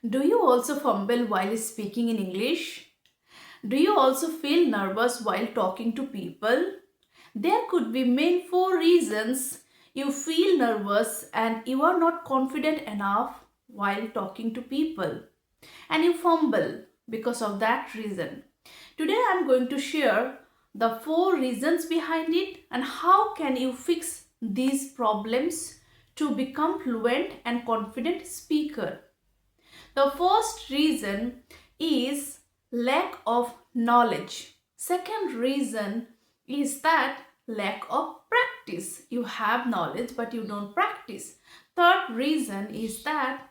Do you also fumble while speaking in English? Do you also feel nervous while talking to people? There could be main four reasons you feel nervous and you are not confident enough while talking to people, and you fumble because of that reason. Today I am going to share the four reasons behind it and how can you fix these problems to become fluent and confident speaker. The first reason is lack of knowledge. Second reason is that lack of practice. You have knowledge but you don't practice. Third reason is that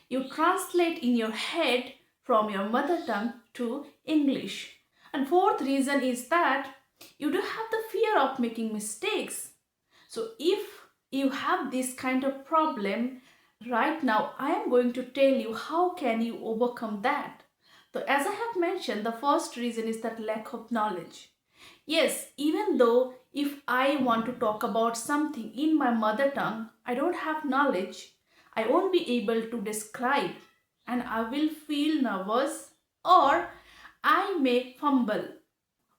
you translate in your head from your mother tongue to English. And fourth reason is that you do have the fear of making mistakes. So if you have this kind of problem, right now I am going to tell you how can you overcome that. So as I have mentioned, the first reason is that lack of knowledge. Yes, even though if I want to talk about something in my mother tongue, I don't have knowledge, I won't be able to describe and I will feel nervous or I may fumble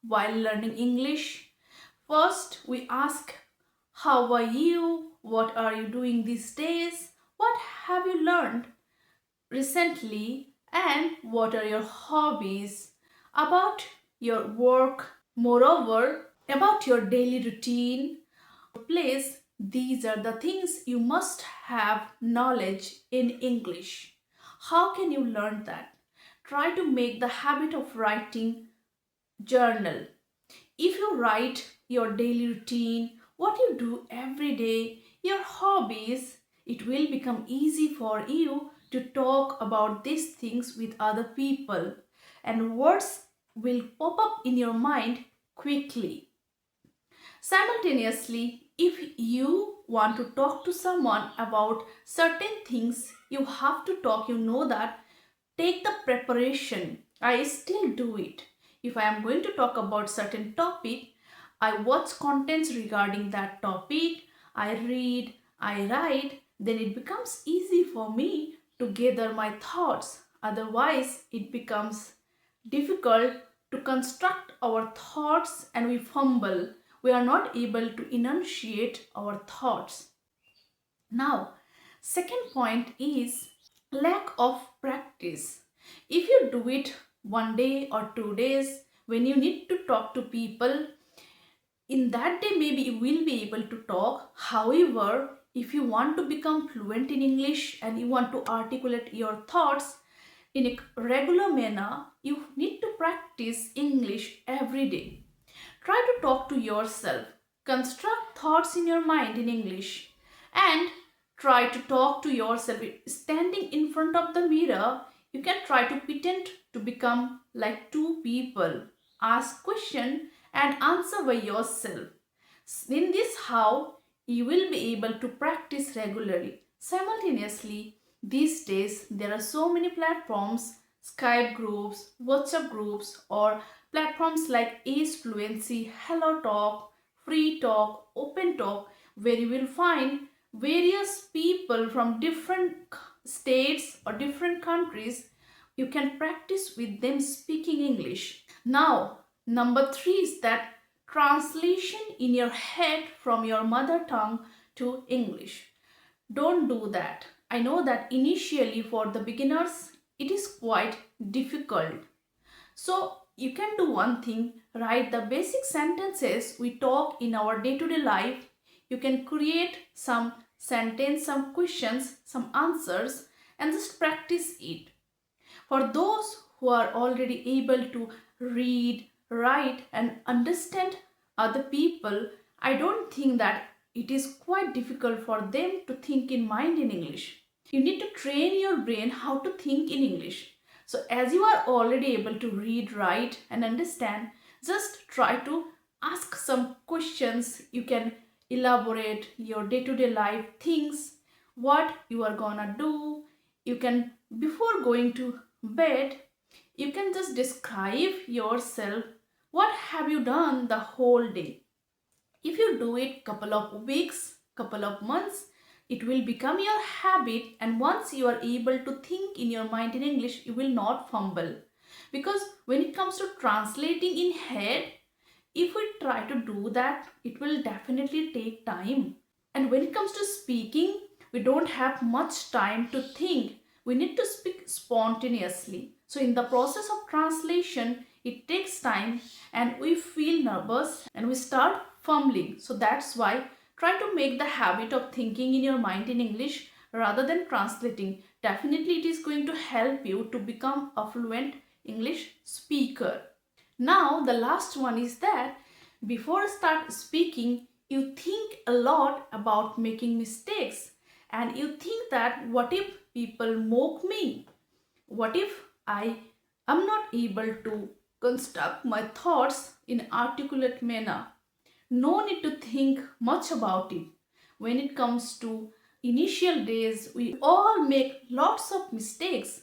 while learning English. First, we ask, how are you? What are you doing these days? What have you learned recently? And what are your hobbies? About your work, moreover, about your daily routine, place, these are the things you must have knowledge in English. How can you learn that? Try to make the habit of writing journal. If you write your daily routine, what you do every day, your hobbies, it will become easy for you to talk about these things with other people and words will pop up in your mind quickly. Simultaneously, if you want to talk to someone about certain things, you have to talk, you know that, take the preparation. I still do it. If I am going to talk about certain topic, I watch contents regarding that topic, I read, I write, then it becomes easy for me to gather my thoughts. Otherwise, it becomes difficult to construct our thoughts and we fumble. We are not able to enunciate our thoughts. Now, second point is lack of practice. If you do it one day or 2 days, when you need to talk to people, in that day maybe you will be able to talk. However, if you want to become fluent in English and you want to articulate your thoughts in a regular manner, you need to practice English every day. Try to talk to yourself. Construct thoughts in your mind in English and try to talk to yourself. Standing in front of the mirror, you can try to pretend to become like two people. Ask question and answer by yourself. In this how you will be able to practice regularly. Simultaneously, these days there are so many platforms, Skype groups, WhatsApp groups, or platforms like Ace Fluency, Hello Talk, Free Talk, Open Talk, where you will find various people from different states or different countries. You can practice with them speaking English. Now, number three is that translation in your head from your mother tongue to English. Don't do that. I know that initially for the beginners it is quite difficult. So you can do one thing, write the basic sentences we talk in our day-to-day life. You can create some sentence, some questions, some answers and just practice it. For those who are already able to read, write and understand other people, I don't think that it is quite difficult for them to think in mind in English. You need to train your brain how to think in English. So as you are already able to read, write and understand, just try to ask some questions. You can elaborate your day-to-day life things, what you are gonna do. You can, before going to bed, you can just describe yourself. What have you done the whole day? If you do it couple of weeks, couple of months, It will become your habit, and once you are able to think in your mind in English, you will not fumble. Because when it comes to translating in head, if we try to do that, it will definitely take time. And when it comes to speaking, we don't have much time to think. We need to speak spontaneously. So in the process of translation, it takes time and we feel nervous and we start fumbling. So that's why try to make the habit of thinking in your mind in English rather than translating. Definitely it is going to help you to become a fluent English speaker. Now the last one is that before start speaking, you think a lot about making mistakes, and you think that what if people mock me? What if I am not able to construct my thoughts in articulate manner? No need to think much about it. When it comes to initial days, we all make lots of mistakes.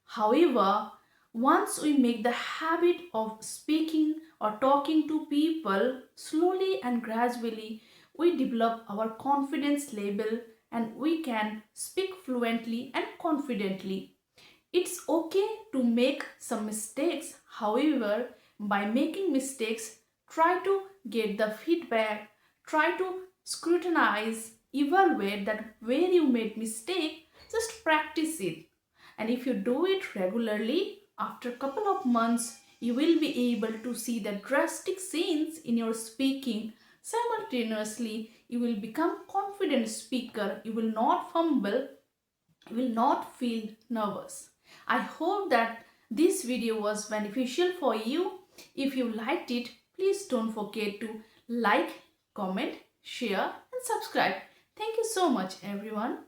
However, once we make the habit of speaking or talking to people, slowly and gradually we develop our confidence level and we can speak fluently and confidently. It's okay to make some mistakes. However, by making mistakes, try to get the feedback, try to scrutinize, evaluate that where you made mistake, just practice it. And if you do it regularly, after a couple of months, you will be able to see the drastic change in your speaking. Simultaneously, you will become confident speaker. You will not fumble, will not feel nervous. I hope that this video was beneficial for you. If you liked it, please don't forget to like, comment, share and subscribe. Thank you so much everyone.